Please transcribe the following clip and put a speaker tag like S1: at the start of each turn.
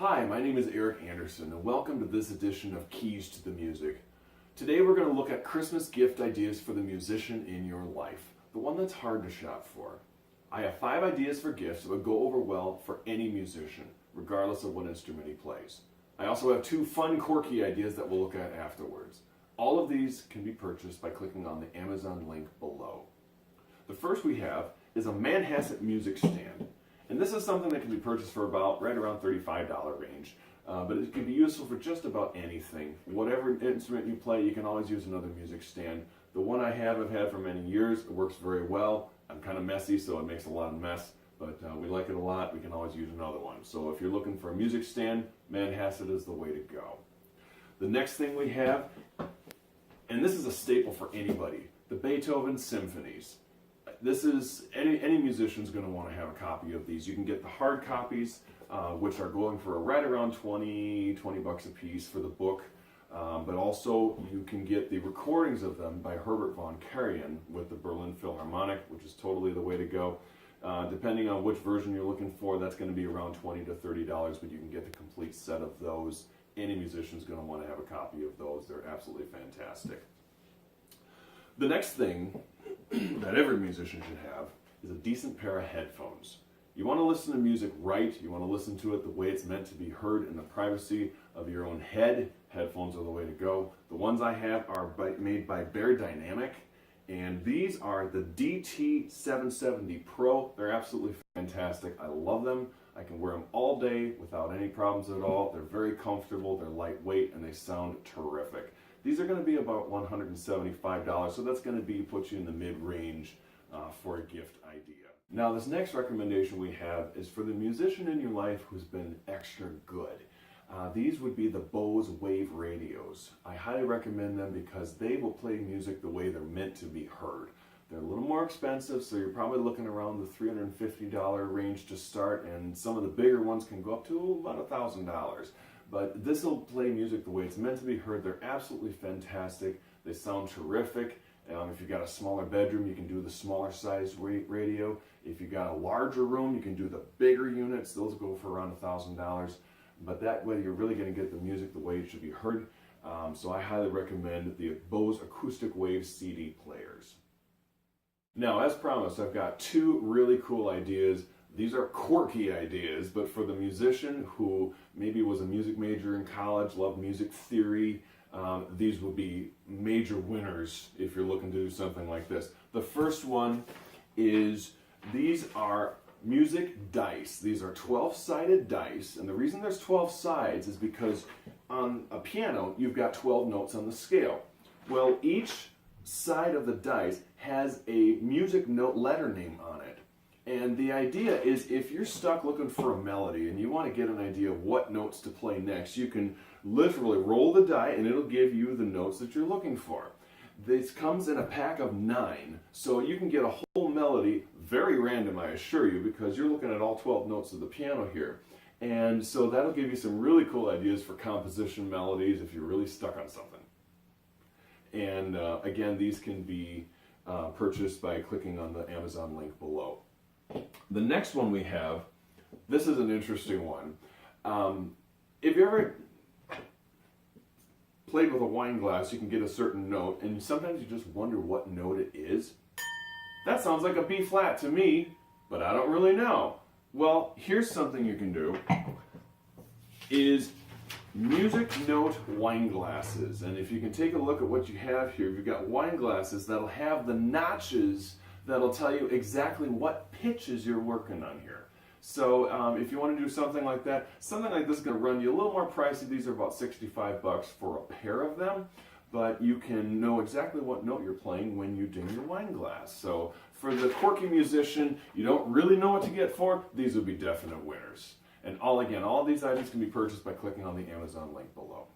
S1: Hi, my name is Eric Anderson, and welcome to this edition of Keys to the Music. Today we're going to look at Christmas gift ideas for the musician in your life, the one that's hard to shop for. I have 5 ideas for gifts that would go over well for any musician, regardless of what instrument he plays. I also have 2 fun, quirky ideas that we'll look at afterwards. All of these can be purchased by clicking on the Amazon link below. The first we have is a Manhasset music stand. And this is something that can be purchased for right around $35 range. But it can be useful for just about anything. Whatever instrument you play, you can always use another music stand. The one I've had for many years. It works very well. I'm kind of messy, so it makes a lot of mess. But we like it a lot. We can always use another one. So if you're looking for a music stand, Manhasset is the way to go. The next thing we have, and this is a staple for anybody, the Beethoven Symphonies. This is, any musician's going to want to have a copy of these. You can get the hard copies, which are going for right around 20 bucks a piece for the book. But also you can get the recordings of them by Herbert von Karajan with the Berlin Philharmonic, which is totally the way to go. Depending on which version you're looking for, that's going to be around $20 to $30, but you can get the complete set of those. Any musician's going to want to have a copy of those. They're absolutely fantastic. The next thing that every musician should have is a decent pair of headphones. You want to listen to music right, you want to listen to it the way it's meant to be heard in the privacy of your own head. Headphones are the way to go. The ones I have are made by Beyerdynamic, and these are the DT770 Pro. They're absolutely fantastic. I love them. I can wear them all day without any problems at all. They're very comfortable, they're lightweight, and they sound terrific. These are going to be about $175, so that's going to put you in the mid-range for a gift idea. Now, this next recommendation we have is for the musician in your life who's been extra good. These would be the Bose Wave radios. I highly recommend them because they will play music the way they're meant to be heard. They're a little more expensive, so you're probably looking around the $350 range to start, and some of the bigger ones can go up to about $1,000. But this will play music the way it's meant to be heard. They're absolutely fantastic. They sound terrific. If you've got a smaller bedroom, you can do the smaller size radio. If you've got a larger room, you can do the bigger units. Those go for around $1,000. But that way, you're really going to get the music the way it should be heard. So I highly recommend the Bose Acoustic Wave CD players. Now, as promised, I've got 2 really cool ideas. These are quirky ideas, but for the musician who maybe was a music major in college, loved music theory, these would be major winners if you're looking to do something like this. The first one is, these are music dice. These are 12-sided dice, and the reason there's 12 sides is because on a piano, you've got 12 notes on the scale. Well, each side of the dice has a music note letter name on it. And the idea is, if you're stuck looking for a melody and you want to get an idea of what notes to play next, you can literally roll the die and it'll give you the notes that you're looking for. This comes in a pack of 9, so you can get a whole melody, very random I assure you, because you're looking at all 12 notes of the piano here. And so that'll give you some really cool ideas for composition melodies if you're really stuck on something. And again, these can be purchased by clicking on the Amazon link below. The next one we have, this is an interesting one. If you ever played with a wine glass, you can get a certain note, and sometimes you just wonder what note it is. That sounds like a B flat to me, but I don't really know. Well, here's something you can do, is music note wine glasses. And if you can take a look at what you have here, you've got wine glasses that'll have the notches that'll tell you exactly what pitches you're working on here. So if you want to do something like that, something like this is going to run you a little more pricey. These are about 65 bucks for a pair of them, but you can know exactly what note you're playing when you ding your wine glass. So for the quirky musician, you don't really know what to get for, these would be definite winners. And all of these items can be purchased by clicking on the Amazon link below.